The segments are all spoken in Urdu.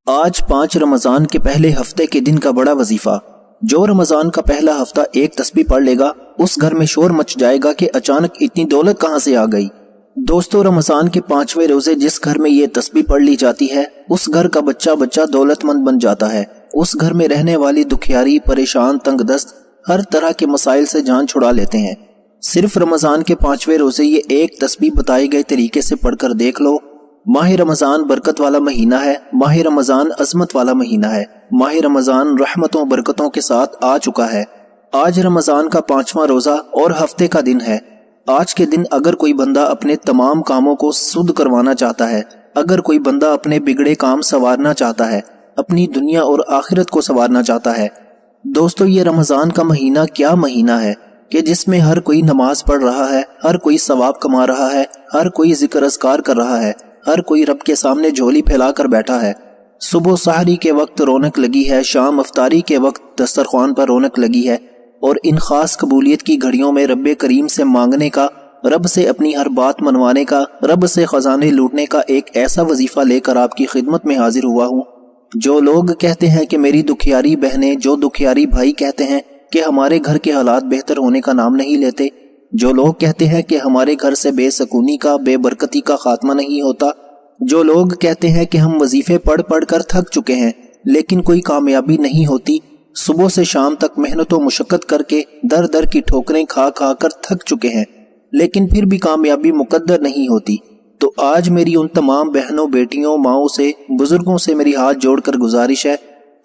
آج 5 رمضان کے پہلے ہفتے کے دن کا بڑا وظیفہ۔ جو رمضان کا پہلا ہفتہ ایک تسبیح پڑھ لے گا اس گھر میں شور مچ جائے گا کہ اچانک اتنی دولت کہاں سے آ گئی۔ دوستو، رمضان کے 5ویں روزے جس گھر میں یہ تسبیح پڑھ لی جاتی ہے اس گھر کا بچہ دولت مند بن جاتا ہے۔ اس گھر میں رہنے والی دکھیاری، پریشان، تنگ دست ہر طرح کے مسائل سے جان چھڑا لیتے ہیں۔ صرف رمضان کے 5ویں روزے یہ ایک تسبیح بتائے گئے طریقے سے پڑھ کر دیکھ لو۔ ماہ رمضان برکت والا مہینہ ہے، ماہ رمضان عظمت والا مہینہ ہے، ماہ رمضان رحمتوں برکتوں کے ساتھ آ چکا ہے۔ آج رمضان کا 5واں روزہ اور ہفتے کا دن ہے۔ آج کے دن اگر کوئی بندہ اپنے تمام کاموں کو سود کروانا چاہتا ہے، اگر کوئی بندہ اپنے بگڑے کام سنوارنا چاہتا ہے، اپنی دنیا اور آخرت کو سنوارنا چاہتا ہے۔ دوستو، یہ رمضان کا مہینہ کیا مہینہ ہے کہ جس میں ہر کوئی نماز پڑھ رہا ہے، ہر کوئی ثواب کما رہا ہے، ہر کوئی ذکر اذکار کر رہا ہے، ہر کوئی رب کے سامنے جھولی پھیلا کر بیٹھا ہے۔ صبح سحری کے وقت رونق لگی ہے، شام افطاری کے وقت دسترخوان پر رونق لگی ہے، اور ان خاص قبولیت کی گھڑیوں میں رب کریم سے مانگنے کا، رب سے اپنی ہر بات منوانے کا، رب سے خزانے لوٹنے کا ایک ایسا وظیفہ لے کر آپ کی خدمت میں حاضر ہوا ہوں۔ جو لوگ کہتے ہیں کہ میری دکھیاری بہنیں، جو دکھیاری بھائی کہتے ہیں کہ ہمارے گھر کے حالات بہتر ہونے کا نام نہیں لیتے، جو لوگ کہتے ہیں کہ ہمارے گھر سے بے سکونی کا، بے برکتی کا خاتمہ نہیں ہوتا، جو لوگ کہتے ہیں کہ ہم وظیفے پڑھ پڑھ کر تھک چکے ہیں لیکن کوئی کامیابی نہیں ہوتی، صبح سے شام تک محنت و مشقت کر کے در در کی ٹھوکریں کھا کھا کر تھک چکے ہیں لیکن پھر بھی کامیابی مقدر نہیں ہوتی، تو آج میری ان تمام بہنوں، بیٹیوں، ماؤں سے، بزرگوں سے میری ہاتھ جوڑ کر گزارش ہے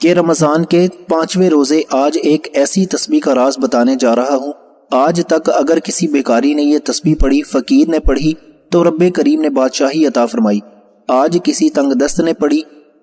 کہ رمضان کے 5ویں روزے آج ایک ایسی تسبیح کا راز بتانے جا رہا ہوں۔ آج تک اگر کسی بیکاری نے یہ تسبیح پڑھی، فقیر نے پڑھی، تو رب کریم نے بادشاہی عطا فرمائی۔ آج کسی تنگ دست نے پڑھی،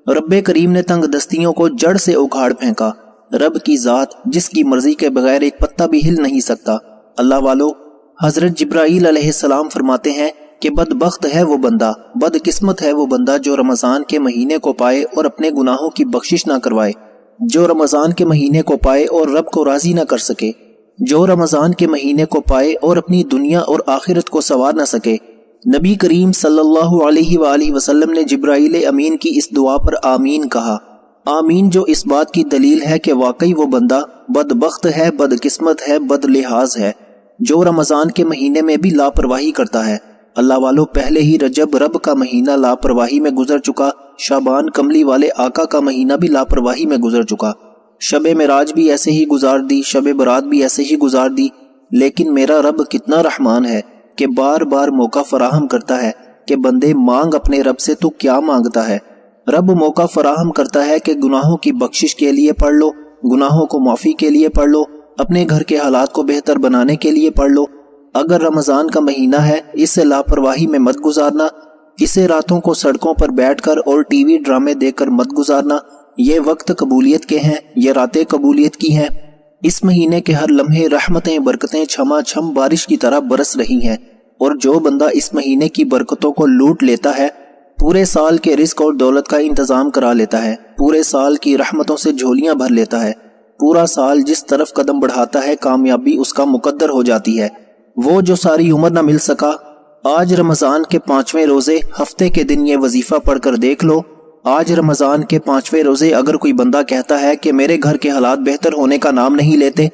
رب کریم نے تنگ دستیوں کو جڑ سے اکھاڑ پھینکا۔ رب کی ذات جس کی مرضی کے بغیر ایک پتا بھی ہل نہیں سکتا۔ اللہ والو، حضرت جبرائیل علیہ السلام فرماتے ہیں کہ بدبخت ہے وہ بندہ، بد قسمت ہے وہ بندہ جو رمضان کے مہینے کو پائے اور اپنے گناہوں کی بخشش نہ کروائے، جو رمضان کے مہینے کو پائے اور رب کو راضی نہ کر سکے، جو رمضان کے مہینے کو پائے اور اپنی دنیا اور آخرت کو سنوار نہ سکے۔ نبی کریم صلی اللہ علیہ وآلہ وسلم نے جبرائیل امین کی اس دعا پر آمین کہا۔ آمین جو اس بات کی دلیل ہے کہ واقعی وہ بندہ بدبخت ہے، بد قسمت ہے، بد لحاظ ہے جو رمضان کے مہینے میں بھی لاپرواہی کرتا ہے۔ اللہ والو، پہلے ہی رجب رب کا مہینہ لاپرواہی میں گزر چکا، شعبان کملی والے آقا کا مہینہ بھی لاپرواہی میں گزر چکا، شب معراج بھی ایسے ہی گزار دی، شب برات بھی ایسے ہی گزار دی، لیکن میرا رب کتنا رحمان ہے کہ بار بار موقع فراہم کرتا ہے کہ بندے مانگ اپنے رب سے، تو کیا مانگتا ہے؟ رب موقع فراہم کرتا ہے کہ گناہوں کی بخشش کے لیے پڑھ لو، گناہوں کو معافی کے لیے پڑھ لو، اپنے گھر کے حالات کو بہتر بنانے کے لیے پڑھ لو۔ اگر رمضان کا مہینہ ہے، اسے لاپرواہی میں مت گزارنا، اسے راتوں کو سڑکوں پر بیٹھ کر اور ٹی وی ڈرامے دیکھ کر مت گزارنا۔ یہ وقت قبولیت کے ہیں، یہ راتیں قبولیت کی ہیں۔ اس مہینے کے ہر لمحے رحمتیں، برکتیں چھما چھم بارش کی طرح برس رہی ہیں، اور جو بندہ اس مہینے کی برکتوں کو لوٹ لیتا ہے، پورے سال کے رزق اور دولت کا انتظام کرا لیتا ہے، پورے سال کی رحمتوں سے جھولیاں بھر لیتا ہے، پورا سال جس طرف قدم بڑھاتا ہے کامیابی اس کا مقدر ہو جاتی ہے۔ وہ جو ساری عمر نہ مل سکا، آج رمضان کے 5ویں روزے ہفتے کے دن یہ وظیفہ پڑھ کر دیکھ لو۔ آج رمضان کے 5ویں روزے اگر کوئی بندہ کہتا ہے کہ میرے گھر کے حالات بہتر ہونے کا نام نہیں لیتے،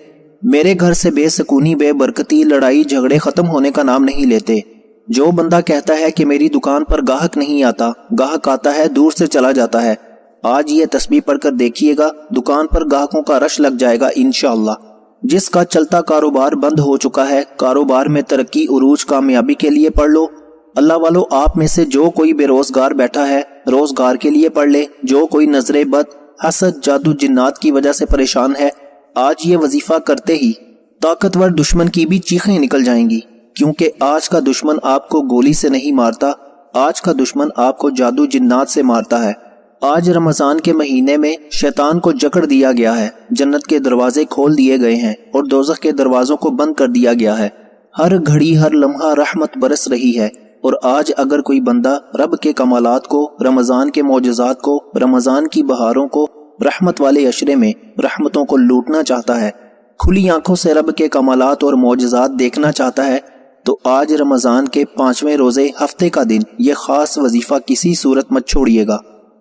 میرے گھر سے بے سکونی، بے برکتی، لڑائی جھگڑے ختم ہونے کا نام نہیں لیتے، جو بندہ کہتا ہے کہ میری دکان پر گاہک نہیں آتا، گاہک آتا ہے دور سے چلا جاتا ہے، آج یہ تسبیح پڑھ کر دیکھیے گا، دکان پر گاہکوں کا رش لگ جائے گا انشاءاللہ۔ جس کا چلتا کاروبار بند ہو چکا ہے، کاروبار میں ترقی، عروج، کامیابی کے لیے پڑھ لو۔ اللہ والو، آپ میں سے جو کوئی بے روزگار بیٹھا ہے، روزگار کے لیے پڑھ لے۔ جو کوئی نظر بد، حسد، جادو، جنات کی وجہ سے پریشان ہے، آج یہ وظیفہ کرتے ہی طاقتور دشمن کی بھی چیخیں نکل جائیں گی، کیونکہ آج کا دشمن آپ کو گولی سے نہیں مارتا، آج کا دشمن آپ کو جادو جنات سے مارتا ہے۔ آج رمضان کے مہینے میں شیطان کو جکڑ دیا گیا ہے، جنت کے دروازے کھول دیے گئے ہیں اور دوزخ کے دروازوں کو بند کر دیا گیا ہے۔ ہر گھڑی، ہر لمحہ رحمت برس رہی ہے، اور آج اگر کوئی بندہ رب کے کمالات کو، رمضان کے معجزات کو، رمضان کی بہاروں کو، رحمت والے عشرے میں رحمتوں کو لوٹنا چاہتا ہے، کھلی آنکھوں سے رب کے کمالات اور معجزات دیکھنا چاہتا ہے، تو آج رمضان کے 5ویں روزے ہفتے کا دن یہ خاص وظیفہ کسی صورت مت چھوڑیے گا۔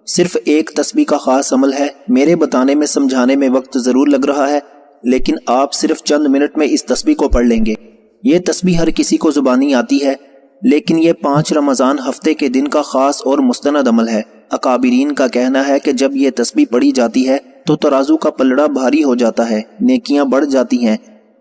صرف ایک تسبیح کا خاص عمل ہے، میرے بتانے میں سمجھانے میں وقت ضرور لگ رہا ہے، لیکن آپ صرف چند منٹ میں اس تسبیح کو پڑھ لیں گے۔ یہ تسبیح ہر کسی کو زبانی آتی ہے، لیکن یہ 5 رمضان ہفتے کے دن کا خاص اور مستند عمل ہے۔ اکابرین کا کہنا ہے کہ جب یہ تسبیح پڑھی جاتی ہے تو ترازو کا پلڑا بھاری ہو جاتا ہے، نیکیاں بڑھ جاتی ہیں،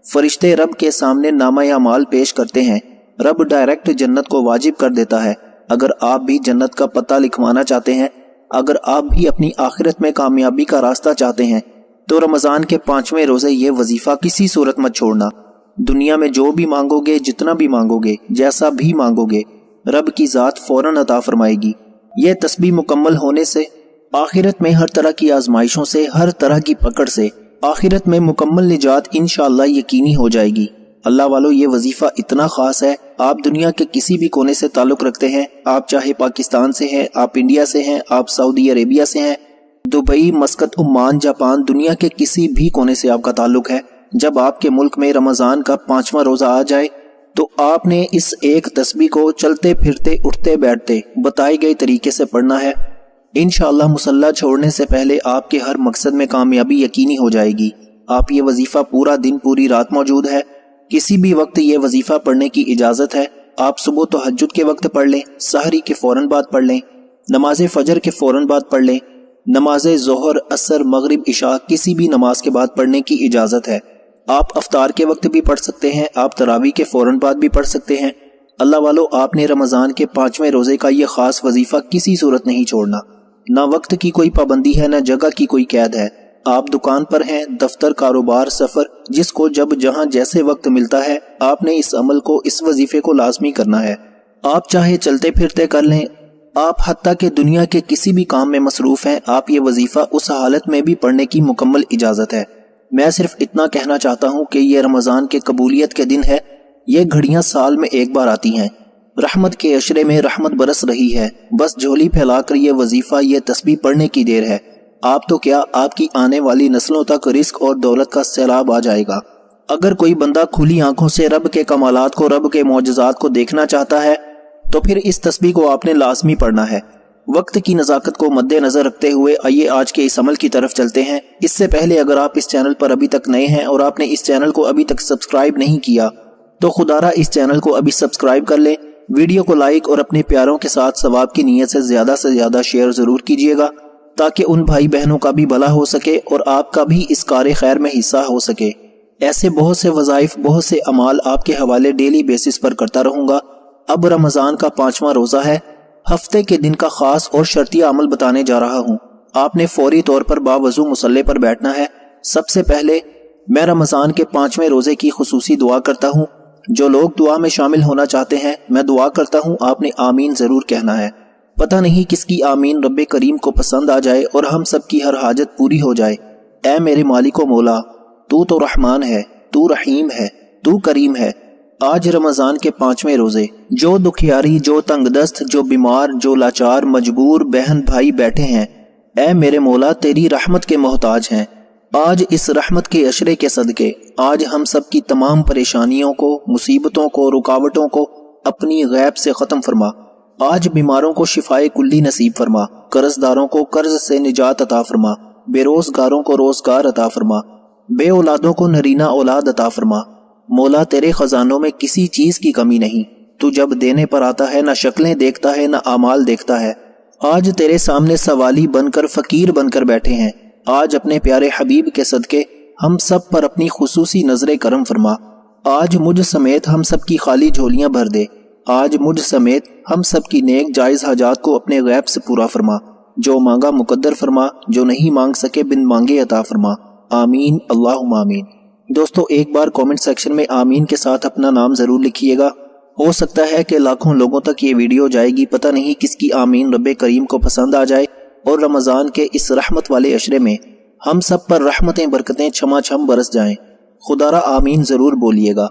فرشتے رب کے سامنے نامہ اعمال پیش کرتے ہیں، رب ڈائریکٹ جنت کو واجب کر دیتا ہے۔ اگر آپ بھی جنت کا پتہ لکھوانا چاہتے ہیں، اگر آپ بھی اپنی آخرت میں کامیابی کا راستہ چاہتے ہیں، تو رمضان کے 5ویں روزے یہ وظیفہ کسی صورت مت چھوڑنا۔ دنیا میں جو بھی مانگو گے، جتنا بھی مانگو گے، جیسا بھی مانگو گے، رب کی ذات فوراً عطا فرمائے گی۔ یہ تسبیح مکمل ہونے سے آخرت میں ہر طرح کی آزمائشوں سے، ہر طرح کی پکڑ سے آخرت میں مکمل نجات انشاءاللہ یقینی ہو جائے گی۔ اللہ والو، یہ وظیفہ اتنا خاص ہے، آپ دنیا کے کسی بھی کونے سے تعلق رکھتے ہیں، آپ چاہے پاکستان سے ہیں، آپ انڈیا سے ہیں، آپ سعودی عربیہ سے ہیں، دبئی، مسقط، عمان، جاپان، دنیا کے کسی بھی کونے سے آپ کا تعلق ہے، جب آپ کے ملک میں رمضان کا 5واں روزہ آ جائے تو آپ نے اس ایک تسبیح کو چلتے پھرتے اٹھتے بیٹھتے بتائے گئے طریقے سے پڑھنا ہے۔ انشاءاللہ مصلی چھوڑنے سے پہلے آپ کے ہر مقصد میں کامیابی یقینی ہو جائے گی۔ آپ یہ وظیفہ پورا دن پوری رات موجود ہے، کسی بھی وقت یہ وظیفہ پڑھنے کی اجازت ہے۔ آپ صبح تہجد کے وقت پڑھ لیں، سحری کے فوراً بعد پڑھ لیں، نماز فجر کے فوراً بعد پڑھ لیں، نماز ظہر، عصر، مغرب، عشاء کسی بھی نماز کے بعد پڑھنے کی اجازت ہے۔ آپ افطار کے وقت بھی پڑھ سکتے ہیں، آپ تراویح کے فوراً بعد بھی پڑھ سکتے ہیں۔ اللہ والو، آپ نے رمضان کے 5ویں روزے کا یہ خاص وظیفہ کسی صورت نہیں چھوڑنا۔ نہ وقت کی کوئی پابندی ہے، نہ جگہ کی کوئی قید ہے۔ آپ دکان پر ہیں، دفتر، کاروبار، سفر، جس کو جب جہاں جیسے وقت ملتا ہے، آپ نے اس عمل کو، اس وظیفے کو لازمی کرنا ہے۔ آپ چاہے چلتے پھرتے کر لیں، آپ حتیٰ کہ دنیا کے کسی بھی کام میں مصروف ہیں، آپ یہ وظیفہ اس حالت میں بھی پڑھنے کی مکمل اجازت ہے۔ میں صرف اتنا کہنا چاہتا ہوں کہ یہ رمضان کے قبولیت کے دن ہے، یہ گھڑیاں سال میں ایک بار آتی ہیں، رحمت کے عشرے میں رحمت برس رہی ہے، بس جھولی پھیلا کر یہ وظیفہ، یہ تسبیح پڑھنے کی دیر ہے۔ آپ تو کیا، آپ کی آنے والی نسلوں تک رزق اور دولت کا سیلاب آ جائے گا۔ اگر کوئی بندہ کھلی آنکھوں سے رب کے کمالات کو، رب کے معجزات کو دیکھنا چاہتا ہے تو پھر اس تسبیح کو آپ نے لازمی پڑھنا ہے۔ وقت کی نزاکت کو مد نظر رکھتے ہوئے آئیے آج کے اس عمل کی طرف چلتے ہیں۔ اس سے پہلے اگر آپ اس چینل پر ابھی تک نئے ہیں اور آپ نے اس چینل کو ابھی تک سبسکرائب نہیں کیا تو خدارا اس چینل کو ابھی سبسکرائب کر لیں، ویڈیو کو لائک اور اپنے پیاروں کے ساتھ ثواب کی نیت سے زیادہ شیئر ضرور کیجیے گا، تاکہ ان بھائی بہنوں کا بھی بھلا ہو سکے اور آپ کا بھی اس کار خیر میں حصہ ہو سکے۔ ایسے بہت سے وظائف، بہت سے اعمال آپ کے حوالے ڈیلی بیسس پر کرتا رہوں گا۔ اب رمضان کا 5واں روزہ ہے، ہفتے کے دن کا خاص اور شرطیہ عمل بتانے جا رہا ہوں۔ آپ نے فوری طور پر باوضو مصلی پر بیٹھنا ہے۔ سب سے پہلے میں رمضان کے 5ویں روزے کی خصوصی دعا کرتا ہوں۔ جو لوگ دعا میں شامل ہونا چاہتے ہیں، میں دعا کرتا ہوں، آپ نے آمین ضرور کہنا ہے۔ پتہ نہیں کس کی آمین رب کریم کو پسند آ جائے اور ہم سب کی ہر حاجت پوری ہو جائے۔ اے میرے مالک و مولا، تو رحمان ہے، تو رحیم ہے، تو کریم ہے۔ آج رمضان کے 5ویں روزے، جو دکھیاری، جو تنگ دست، جو بیمار، جو لاچار، مجبور بہن بھائی بیٹھے ہیں، اے میرے مولا تیری رحمت کے محتاج ہیں۔ آج اس رحمت کے عشرے کے صدقے آج ہم سب کی تمام پریشانیوں کو، مصیبتوں کو، رکاوٹوں کو اپنی غیب سے ختم فرما۔ آج بیماروں کو شفائے کلی نصیب فرما، قرض داروں کو قرض سے نجات عطا فرما، بے روزگاروں کو روزگار عطا فرما، بے اولادوں کو نرینہ اولاد عطا فرما۔ مولا تیرے خزانوں میں کسی چیز کی کمی نہیں، تو جب دینے پر آتا ہے نہ شکلیں دیکھتا ہے نہ اعمال دیکھتا ہے۔ آج تیرے سامنے سوالی بن کر، فقیر بن کر بیٹھے ہیں۔ آج اپنے پیارے حبیب کے صدقے ہم سب پر اپنی خصوصی نظر کرم فرما۔ آج مجھ سمیت ہم سب کی خالی جھولیاں بھر دے۔ آج مجھ سمیت ہم سب کی نیک جائز حاجات کو اپنے غیب سے پورا فرما۔ جو مانگا مقدر فرما، جو نہیں مانگ سکے بن مانگے عطا فرما۔ آمین، اللہم آمین۔ دوستو ایک بار کامنٹ سیکشن میں آمین کے ساتھ اپنا نام ضرور لکھیے گا۔ ہو سکتا ہے کہ لاکھوں لوگوں تک یہ ویڈیو جائے گی، پتہ نہیں کس کی آمین رب کریم کو پسند آ جائے اور رمضان کے اس رحمت والے عشرے میں ہم سب پر رحمتیں برکتیں چھما چھم برس جائیں۔ خدارا آمین ضرور بولیے گا۔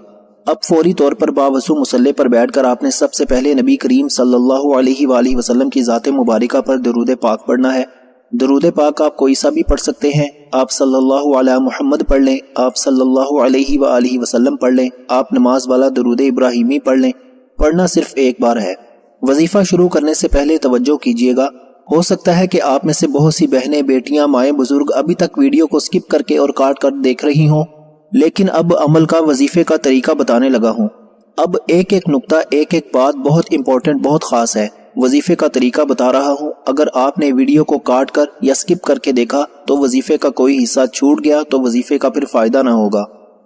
اب فوری طور پر باوضو مصلی پر بیٹھ کر آپ نے سب سے پہلے نبی کریم صلی اللہ علیہ وآلہ وسلم کی ذات مبارکہ پر درود پاک پڑھنا ہے۔ درود پاک آپ کوئی سا بھی پڑھ سکتے ہیں، آپ صلی اللہ علیہ محمد پڑھ لیں، آپ صلی اللہ علیہ وآلہ وسلم پڑھ لیں، آپ نماز والا درود ابراہیمی پڑھ لیں۔ پڑھنا صرف ایک بار ہے۔ وظیفہ شروع کرنے سے پہلے توجہ کیجیے گا، ہو سکتا ہے کہ آپ میں سے بہت سی بہنیں، بیٹیاں، مائیں، بزرگ ابھی تک ویڈیو کو سکپ کر کے اور کاٹ کر دیکھ رہی ہوں، لیکن اب عمل کا، وظیفے کا طریقہ بتانے لگا ہوں۔ اب ایک ایک نقطہ، ایک ایک بات بہت امپورٹنٹ، بہت خاص ہے۔ وظیفے کا طریقہ بتا رہا ہوں، اگر آپ نے ویڈیو کو کاٹ کر یا سکپ کر کے دیکھا تو وظیفے کا کوئی حصہ چھوٹ گیا تو وظیفے کا پھر فائدہ نہ ہوگا۔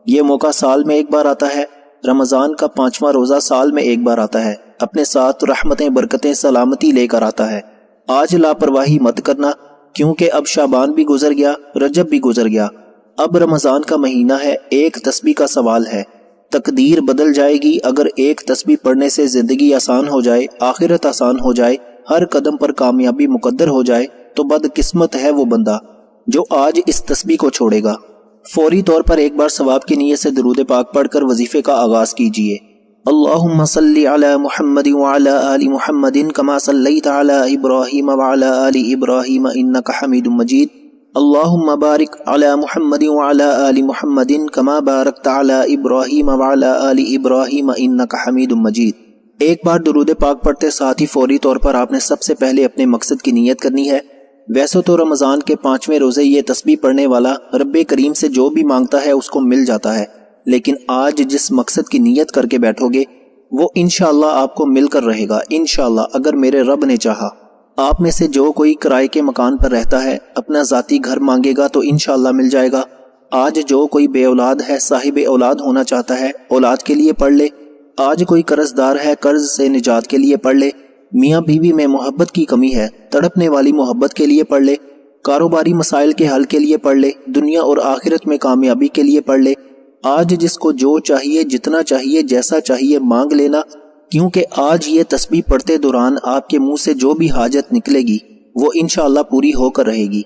یہ موقع سال میں ایک بار آتا ہے، رمضان کا 5واں روزہ سال میں ایک بار آتا ہے، اپنے ساتھ رحمتیں، برکتیں، سلامتی لے کر آتا ہے۔ آج لاپرواہی مت کرنا، کیونکہ اب شعبان بھی گزر گیا، رجب بھی گزر گیا، اب رمضان کا مہینہ ہے۔ ایک تسبیح کا سوال ہے، تقدیر بدل جائے گی اگر ایک تسبیح پڑھنے سے زندگی آسان ہو جائے، آخرت آسان ہو جائے، ہر قدم پر کامیابی مقدر ہو جائے تو بدقسمت ہے وہ بندہ جو آج اس تسبیح کو چھوڑے گا۔ فوری طور پر ایک بار ثواب کی نیت سے درود پاک پڑھ کر وظیفے کا آغاز کیجیے۔ اللہم صلی علی محمد وعلی آل محمد کما صلیت علی ابراہیم وعلی آل ابراہیم انک حمید مجید۔ اللہم بارک علی محمد وعلی آل محمد کما بارکت علی ابراہیم وعلی آل ابراہیم انک حمید مجید۔ ایک بار درود پاک پڑھتے ساتھ ہی فوری طور پر آپ نے سب سے پہلے اپنے مقصد کی نیت کرنی ہے۔ ویسے تو رمضان کے 5ویں روزے یہ تسبیح پڑھنے والا رب کریم سے جو بھی مانگتا ہے اس کو مل جاتا ہے، لیکن آج جس مقصد کی نیت کر کے بیٹھو گے وہ انشاءاللہ آپ کو مل کر رہے گا، انشاءاللہ اگر میرے رب نے چاہا۔ آپ میں سے جو کوئی کرائے کے مکان پر رہتا ہے اپنا ذاتی گھر مانگے گا تو انشاءاللہ مل جائے گا۔ آج جو کوئی بے اولاد ہے، صاحب اولاد ہونا چاہتا ہے، اولاد کے لیے پڑھ لے۔ آج کوئی قرض دار ہے، قرض سے نجات کے لیے پڑھ لے۔ میاں بیوی میں محبت کی کمی ہے، تڑپنے والی محبت کے لیے پڑھ لے۔ کاروباری مسائل کے حل کے لیے پڑھ لے، دنیا اور آخرت میں کامیابی کے لیے پڑھ لے۔ آج جس کو جو چاہیے، جتنا چاہیے، جیسا چاہیے مانگ لینا، کیونکہ آج یہ تسبیح پڑھتے دوران آپ کے منہ سے جو بھی حاجت نکلے گی وہ انشاءاللہ پوری ہو کر رہے گی۔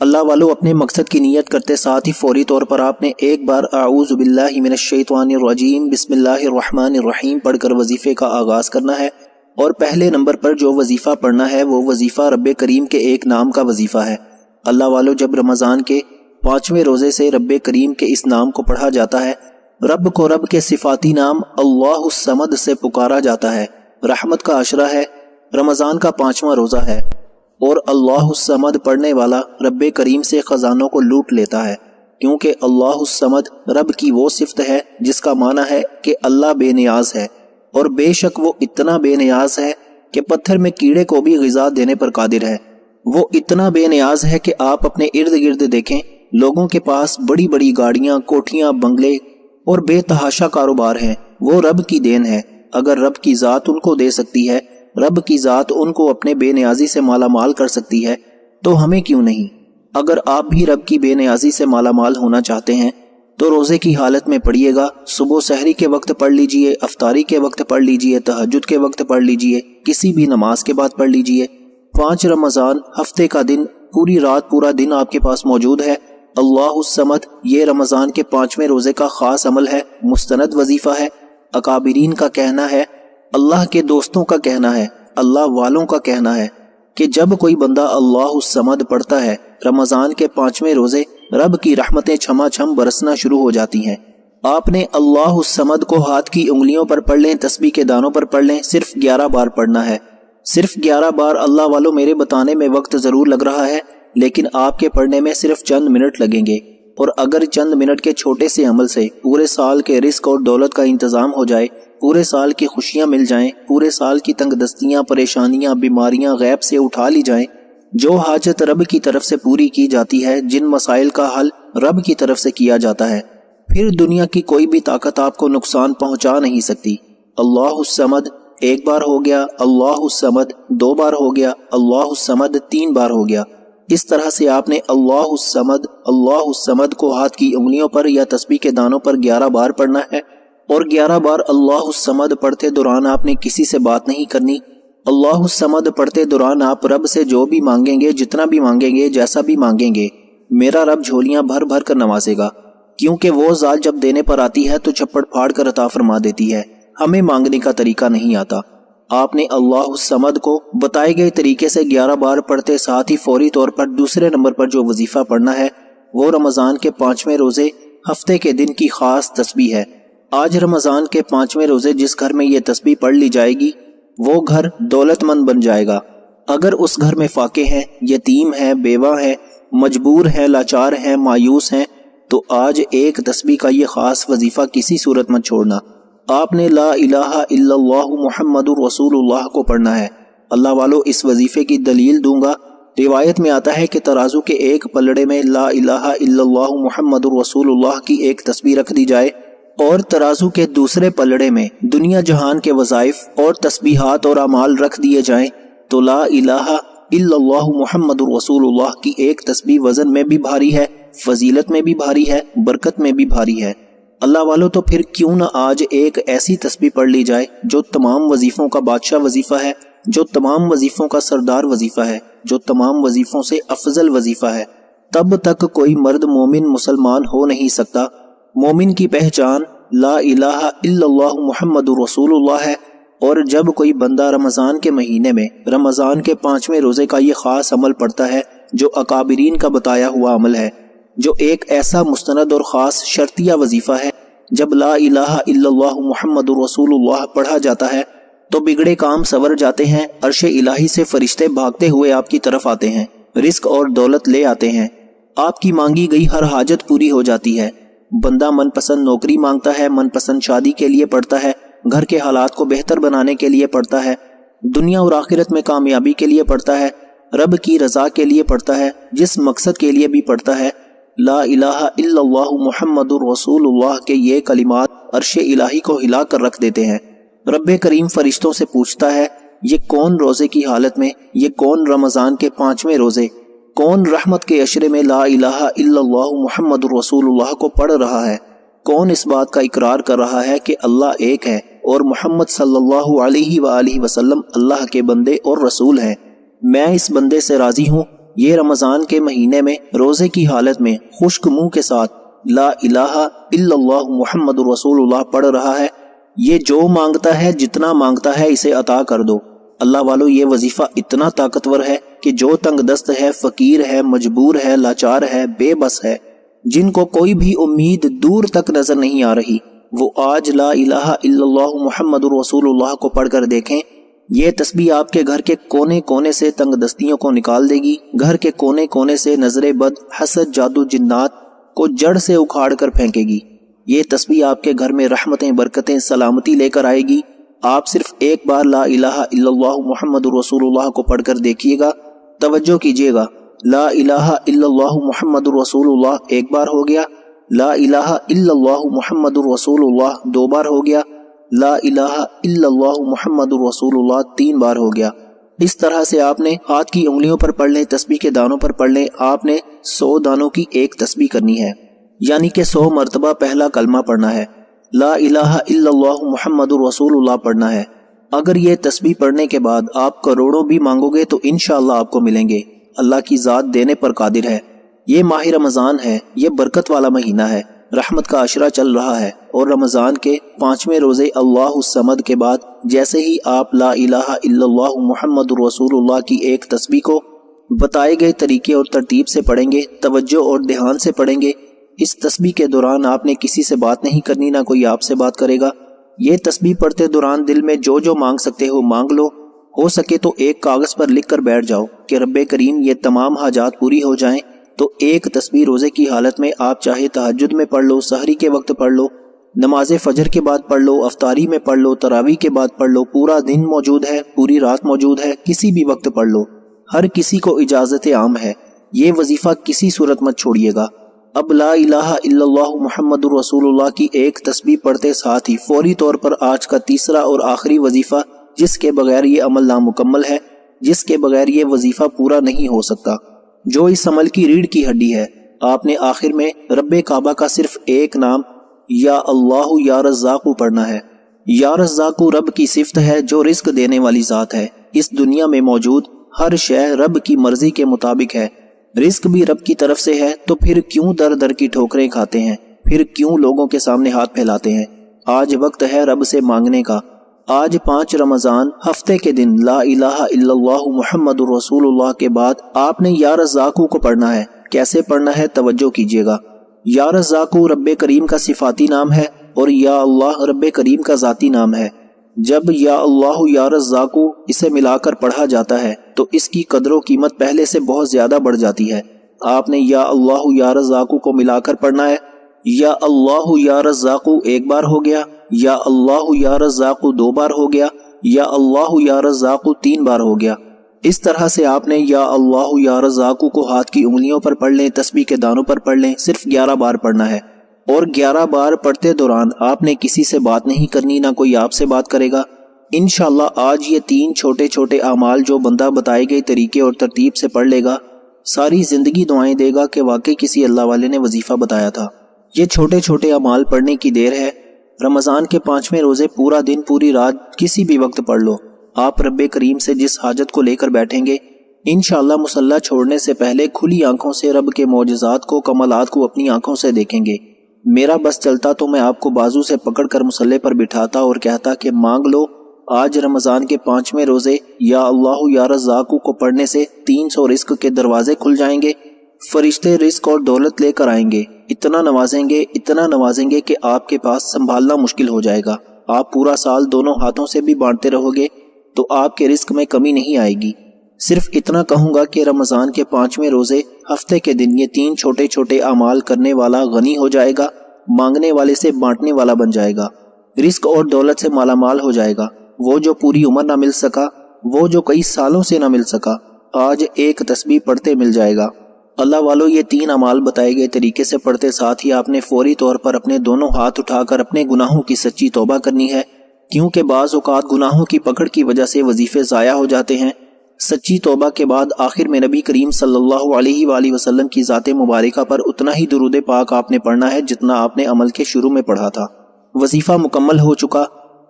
اللہ والو، اپنے مقصد کی نیت کرتے ساتھ ہی فوری طور پر آپ نے ایک بار اعوذ باللہ من الشیطان الرجیم بسم اللہ الرحمن الرحیم پڑھ کر وظیفے کا آغاز کرنا ہے، اور پہلے نمبر پر جو وظیفہ پڑھنا ہے وہ وظیفہ رب کریم کے ایک نام کا وظیفہ ہے۔ اللہ والو، جب رمضان کے 5ویں روزے سے رب کریم کے اس نام کو پڑھا جاتا ہے، رب کو رب کے صفاتی نام اللہ الصمد سے پکارا جاتا ہے۔ رحمت کا عشرہ ہے، رمضان کا 5واں روزہ ہے، اور اللہ الصمد پڑھنے والا رب کریم سے خزانوں کو لوٹ لیتا ہے، کیونکہ اللہ الصمد رب کی وہ صفت ہے جس کا معنی ہے کہ اللہ بے نیاز ہے، اور بے شک وہ اتنا بے نیاز ہے کہ پتھر میں کیڑے کو بھی غذا دینے پر قادر ہے۔ وہ اتنا بے نیاز ہے کہ آپ اپنے ارد گرد دیکھیں، لوگوں کے پاس بڑی بڑی گاڑیاں، کوٹھیاں، بنگلے اور بے تحاشا کاروبار ہیں، وہ رب کی دین ہے۔ اگر رب کی ذات ان کو دے سکتی ہے، رب کی ذات ان کو اپنے بے نیازی سے مالا مال کر سکتی ہے، تو ہمیں کیوں نہیں؟ اگر آپ بھی رب کی بے نیازی سے مالا مال ہونا چاہتے ہیں تو روزے کی حالت میں پڑھیے گا، صبح سحری کے وقت پڑھ لیجئے، افطاری کے وقت پڑھ لیجئے، تہجد کے وقت پڑھ لیجئے، کسی بھی نماز کے بعد پڑھ لیجئے۔ 5 رمضان، ہفتے کا دن، پوری رات، پورا دن آپ کے پاس موجود ہے۔ اللہ الصمد یہ رمضان کے 5ویں روزے کا خاص عمل ہے، مستند وظیفہ ہے۔ اکابرین کا کہنا ہے، اللہ کے دوستوں کا کہنا ہے، اللہ والوں کا کہنا ہے کہ جب کوئی بندہ اللہ الصمد پڑھتا ہے، رمضان کے 5ویں روزے رب کی رحمتیں چھما چھم برسنا شروع ہو جاتی ہیں۔ آپ نے اللہ الصمد کو ہاتھ کی انگلیوں پر پڑھ لیں، تسبیح کے دانوں پر پڑھ لیں، صرف 11 بار پڑھنا ہے، صرف 11 بار۔ اللہ والوں، میرے بتانے میں وقت ضرور لگ رہا ہے، لیکن آپ کے پڑھنے میں صرف چند منٹ لگیں گے، اور اگر چند منٹ کے چھوٹے سے عمل سے پورے سال کے رزق اور دولت کا انتظام ہو جائے، پورے سال کی خوشیاں مل جائیں، پورے سال کی تنگ دستیاں، پریشانیاں، بیماریاں غیب سے اٹھا لی جائیں، جو حاجت رب کی طرف سے پوری کی جاتی ہے، جن مسائل کا حل رب کی طرف سے کیا جاتا ہے، پھر دنیا کی کوئی بھی طاقت آپ کو نقصان پہنچا نہیں سکتی۔ اللہ الصمد 1 بار ہو گیا، اللہ الصمد 2 بار ہو گیا، اللہ الصمد 3 بار ہو گیا۔ اس طرح سے آپ نے اللہ الصمد کو ہاتھ کی انگلیوں پر یا تسبیح کے دانوں پر 11 بار پڑھنا ہے، اور 11 بار اللہ الصمد پڑھتے دوران آپ نے کسی سے بات نہیں کرنی۔ اللہ الصمد پڑھتے دوران آپ رب سے جو بھی مانگیں گے، جتنا بھی مانگیں گے، جیسا بھی مانگیں گے، میرا رب جھولیاں بھر بھر کر نوازے گا، کیونکہ وہ ذات جب دینے پر آتی ہے تو چپڑ پھاڑ کر عطا فرما دیتی ہے۔ ہمیں مانگنے کا طریقہ نہیں آتا۔ آپ نے اللہ الصمد کو بتائے گئے طریقے سے 11 بار پڑھتے ساتھ ہی فوری طور پر دوسرے نمبر پر جو وظیفہ پڑھنا ہے وہ رمضان کے 5ویں روزے ہفتے کے دن کی خاص تسبیح ہے۔ آج رمضان کے 5ویں روزے جس گھر میں یہ تسبیح پڑھ لی جائے گی وہ گھر دولت مند بن جائے گا۔ اگر اس گھر میں فاقے ہیں، یتیم ہیں، بیوہ ہیں، مجبور ہیں، لاچار ہیں، مایوس ہیں، تو آج ایک تسبیح کا یہ خاص وظیفہ کسی صورت مت چھوڑنا۔ آپ نے لا الہ الا اللہ محمد رسول اللہ کو پڑھنا ہے۔ اللہ والو، اس وظیفے کی دلیل دوں گا۔ روایت میں آتا ہے کہ ترازو کے ایک پلڑے میں لا الہ الا اللہ محمد رسول اللہ کی ایک تسبیح رکھ دی جائے اور ترازو کے دوسرے پلڑے میں دنیا جہان کے وظائف اور تسبیحات اور اعمال رکھ دیے جائیں تو لا الہ الا اللہ محمد رسول اللہ کی ایک تسبیح وزن میں بھی بھاری ہے، فضیلت میں بھی بھاری ہے، برکت میں بھی بھاری ہے۔ اللہ والو، تو پھر کیوں نہ آج ایک ایسی تسبیح پڑھ لی جائے جو تمام وظیفوں کا بادشاہ وظیفہ ہے، جو تمام وظیفوں کا سردار وظیفہ ہے، جو تمام وظیفوں سے افضل وظیفہ ہے۔ تب تک کوئی مرد مومن مسلمان ہو نہیں سکتا۔ مومن کی پہچان لا الہ الا اللہ محمد رسول اللہ ہے، اور جب کوئی بندہ رمضان کے مہینے میں رمضان کے 5ویں روزے کا یہ خاص عمل پڑھتا ہے جو اکابرین کا بتایا ہوا عمل ہے، جو ایک ایسا مستند اور خاص شرطیہ وظیفہ ہے، جب لا الہ الا اللہ محمد رسول اللہ پڑھا جاتا ہے تو بگڑے کام سنور جاتے ہیں، عرش الہی سے فرشتے بھاگتے ہوئے آپ کی طرف آتے ہیں، رزق اور دولت لے آتے ہیں، آپ کی مانگی گئی ہر حاجت پوری ہو جاتی ہے۔ بندہ من پسند نوکری مانگتا ہے، من پسند شادی کے لیے پڑھتا ہے، گھر کے حالات کو بہتر بنانے کے لیے پڑھتا ہے، دنیا اور آخرت میں کامیابی کے لیے پڑھتا ہے، رب کی رضا کے لیے پڑھتا ہے، جس مقصد کے لیے بھی پڑھتا ہے۔ لا الہ الا اللہ محمد رسول اللہ کے یہ کلمات عرش الہی کو ہلا کر رکھ دیتے ہیں۔ رب کریم فرشتوں سے پوچھتا ہے، یہ کون روزے کی حالت میں، یہ کون رمضان کے 5ویں روزے، کون رحمت کے عشرے میں لا الہ الا اللہ محمد رسول اللہ کو پڑھ رہا ہے، کون اس بات کا اقرار کر رہا ہے کہ اللہ ایک ہے اور محمد صلی اللہ علیہ وآلہ وسلم اللہ کے بندے اور رسول ہیں۔ میں اس بندے سے راضی ہوں، یہ رمضان کے مہینے میں روزے کی حالت میں خشک منہ کے ساتھ لا الہ الا اللہ محمد رسول اللہ پڑھ رہا ہے، یہ جو مانگتا ہے، جتنا مانگتا ہے، اسے عطا کر دو۔ اللہ والو، یہ وظیفہ اتنا طاقتور ہے کہ جو تنگ دست ہے، فقیر ہے، مجبور ہے، لاچار ہے، بے بس ہے، جن کو کوئی بھی امید دور تک نظر نہیں آ رہی، وہ آج لا الہ الا اللہ محمد رسول اللہ کو پڑھ کر دیکھیں۔ یہ تسبیح آپ کے گھر کے کونے کونے سے تنگ دستیوں کو نکال دے گی، گھر کے کونے کونے سے نظر بد، حسد، جادو، جنات کو جڑ سے اکھاڑ کر پھینکے گی۔ یہ تسبیح آپ کے گھر میں رحمتیں، برکتیں، سلامتی لے کر آئے گی۔ آپ صرف ایک بار لا الہ الا اللہ محمد رسول اللہ کو پڑھ کر دیکھیے گا۔ توجہ کیجیے گا، لا الہ الا اللہ محمد رسول اللہ ایک بار ہو گیا، لا الہ الا اللہ محمد رسول اللہ 2 بار ہو گیا، لا الہ الا اللہ محمد رسول اللہ 3 بار ہو گیا۔ اس طرح سے آپ نے ہاتھ کی انگلیوں پر پڑھ لیں، تسبیح کے دانوں پر پڑھ لیں، آپ نے 100 دانوں کی ایک تسبیح کرنی ہے، یعنی کہ 100 مرتبہ پہلا کلمہ پڑھنا ہے، لا الہ الا اللہ محمد رسول اللہ پڑھنا ہے۔ اگر یہ تسبیح پڑھنے کے بعد آپ کروڑوں بھی مانگو گے تو انشاءاللہ آپ کو ملیں گے۔ اللہ کی ذات دینے پر قادر ہے۔ یہ ماہ رمضان ہے، یہ برکت والا مہینہ ہے، رحمت کا عشرہ چل رہا ہے، اور رمضان کے 5ویں روزے اللہ الصمد کے بعد جیسے ہی آپ لا الہ الا اللہ محمد رسول اللہ کی ایک تسبیح کو بتائے گئے طریقے اور ترتیب سے پڑھیں گے، توجہ اور دھیان سے پڑھیں گے، اس تسبیح کے دوران آپ نے کسی سے بات نہیں کرنی، نہ کوئی آپ سے بات کرے گا۔ یہ تسبیح پڑھتے دوران دل میں جو جو مانگ سکتے ہو مانگ لو، ہو سکے تو ایک کاغذ پر لکھ کر بیٹھ جاؤ کہ رب کریم یہ تمام حاجات پوری ہو جائیں۔ تو ایک تسبیح روزے کی حالت میں آپ چاہے تہجد میں پڑھ لو، سحری کے وقت پڑھ لو، نماز فجر کے بعد پڑھ لو، افطاری میں پڑھ لو، تراویح کے بعد پڑھ لو، پورا دن موجود ہے، پوری رات موجود ہے، کسی بھی وقت پڑھ لو، ہر کسی کو اجازت عام ہے۔ یہ وظیفہ کسی صورت مت چھوڑیے گا۔ اب لا الہ الا اللہ محمد رسول اللہ کی ایک تسبیح پڑھتے ساتھ ہی فوری طور پر آج کا تیسرا اور آخری وظیفہ، جس کے بغیر یہ عمل نامکمل ہے، جس کے بغیر یہ وظیفہ پورا نہیں ہو سکتا، جو اس عمل کی ریڑھ کی ہڈی ہے، آپ نے آخر میں رب کعبہ کا صرف ایک نام یا اللہ یا رزاق پڑھنا ہے۔ یا رزاق رب کی صفت ہے جو رزق دینے والی ذات ہے۔ اس دنیا میں موجود ہر شے رب کی مرضی کے مطابق ہے، رزق بھی رب کی طرف سے ہے، تو پھر کیوں در در کی ٹھوکریں کھاتے ہیں، پھر کیوں لوگوں کے سامنے ہاتھ پھیلاتے ہیں؟ آج وقت ہے رب سے مانگنے کا۔ آج 5 رمضان ہفتے کے دن لا الہ الا اللہ محمد رسول اللہ کے بعد آپ نے یا رزاق کو پڑھنا ہے۔ کیسے پڑھنا ہے توجہ کیجیے گا۔ یا رزاق رب کریم کا صفاتی نام ہے اور یا اللہ رب کریم کا ذاتی نام ہے۔ جب یا اللہ یا رزاقو اسے ملا کر پڑھا جاتا ہے تو اس کی قدر و قیمت پہلے سے بہت زیادہ بڑھ جاتی ہے۔ آپ نے یا اللہ یا رزاقو کو ملا کر پڑھنا ہے۔ یا اللہ یا رزاقو ایک بار ہو گیا، یا اللہ یا رزاقو 2 بار ہو گیا، یا اللہ یا رزاقو 3 بار ہو گیا۔ اس طرح سے آپ نے یا اللہ یا رزاقو کو ہاتھ کی انگلیوں پر پڑھ لیں، تسبیح کے دانوں پر پڑھ لیں، صرف 11 بار پڑھنا ہے۔ اور 11 بار پڑھتے دوران آپ نے کسی سے بات نہیں کرنی، نہ کوئی آپ سے بات کرے گا۔ انشاءاللہ آج یہ 3 چھوٹے چھوٹے اعمال جو بندہ بتائے گئے طریقے اور ترتیب سے پڑھ لے گا، ساری زندگی دعائیں دے گا کہ واقعی کسی اللہ والے نے وظیفہ بتایا تھا۔ یہ چھوٹے چھوٹے اعمال پڑھنے کی دیر ہے۔ رمضان کے 5ویں روزے پورا دن پوری رات کسی بھی وقت پڑھ لو۔ آپ رب کریم سے جس حاجت کو لے کر بیٹھیں گے، انشاءاللہ مصلی چھوڑنے سے پہلے کھلی آنکھوں سے رب کے معجزات کو، کمالات کو اپنی آنکھوں سے دیکھیں گے۔ میرا بس چلتا تو میں آپ کو بازو سے پکڑ کر مصلی پر بٹھاتا اور کہتا کہ مانگ لو۔ آج رمضان کے 5ویں روزے یا اللہ یا رزاقو کو پڑھنے سے 300 رزق کے دروازے کھل جائیں گے۔ فرشتے رزق اور دولت لے کر آئیں گے، اتنا نوازیں گے کہ آپ کے پاس سنبھالنا مشکل ہو جائے گا۔ آپ پورا سال دونوں ہاتھوں سے بھی بانٹتے رہو گے تو آپ کے رزق میں کمی نہیں آئے گی۔ صرف اتنا کہوں گا کہ رمضان کے 5ویں روزے ہفتے کے دن یہ 3 چھوٹے چھوٹے اعمال کرنے والا غنی ہو جائے گا، مانگنے والے سے بانٹنے والا بن جائے گا، رزق اور دولت سے مالا مال ہو جائے گا۔ وہ جو پوری عمر نہ مل سکا، وہ جو کئی سالوں سے نہ مل سکا، آج ایک تسبیح پڑھتے مل جائے گا۔ اللہ والو، یہ 3 اعمال بتائے گئے طریقے سے پڑھتے ساتھ ہی آپ نے فوری طور پر اپنے دونوں ہاتھ اٹھا کر اپنے گناہوں کی سچی توبہ کرنی ہے، کیونکہ بعض اوقات گناہوں کی پکڑ کی وجہ سے وظیفے ضائع ہو جاتے ہیں۔ سچی توبہ کے بعد آخر میں نبی کریم صلی اللہ علیہ وآلہ وسلم کی ذات مبارکہ پر اتنا ہی درود پاک آپ نے پڑھنا ہے جتنا آپ نے عمل کے شروع میں پڑھا تھا۔ وظیفہ مکمل ہو چکا،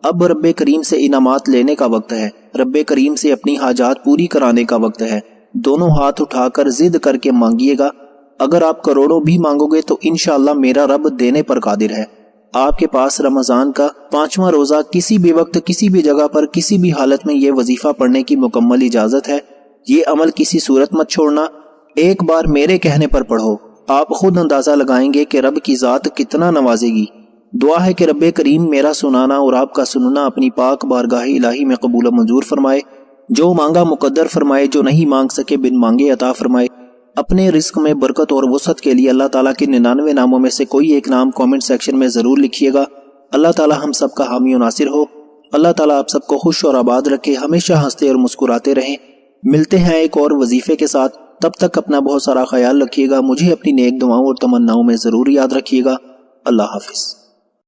اب رب کریم سے انعامات لینے کا وقت ہے، رب کریم سے اپنی حاجات پوری کرانے کا وقت ہے۔ دونوں ہاتھ اٹھا کر ضد کر کے مانگیے گا۔ اگر آپ کروڑوں بھی مانگو گے تو انشاءاللہ میرا رب دینے پر قادر ہے۔ آپ کے پاس رمضان کا 5واں روزہ کسی بھی وقت، کسی بھی جگہ پر، کسی بھی حالت میں یہ وظیفہ پڑھنے کی مکمل اجازت ہے۔ یہ عمل کسی صورت مت چھوڑنا، ایک بار میرے کہنے پر پڑھو، آپ خود اندازہ لگائیں گے کہ رب کی ذات کتنا نوازے گی۔ دعا ہے کہ رب کریم میرا سنانا اور آپ کا سننا اپنی پاک بارگاہ الہی میں قبول و منظور فرمائے، جو مانگا مقدر فرمائے، جو نہیں مانگ سکے بن مانگے عطا فرمائے۔ اپنے رزق میں برکت اور وسعت کے لیے اللہ تعالیٰ کے 99 ناموں میں سے کوئی ایک نام کامنٹ سیکشن میں ضرور لکھیے گا۔ اللہ تعالیٰ ہم سب کا حامی و ناصر ہو۔ اللہ تعالیٰ آپ سب کو خوش اور آباد رکھے، ہمیشہ ہنستے اور مسکراتے رہیں۔ ملتے ہیں ایک اور وظیفے کے ساتھ، تب تک اپنا بہت سارا خیال رکھیے گا۔ مجھے اپنی نیک دعاؤں اور تمناؤں میں ضرور یاد رکھیے گا۔ اللہ حافظ۔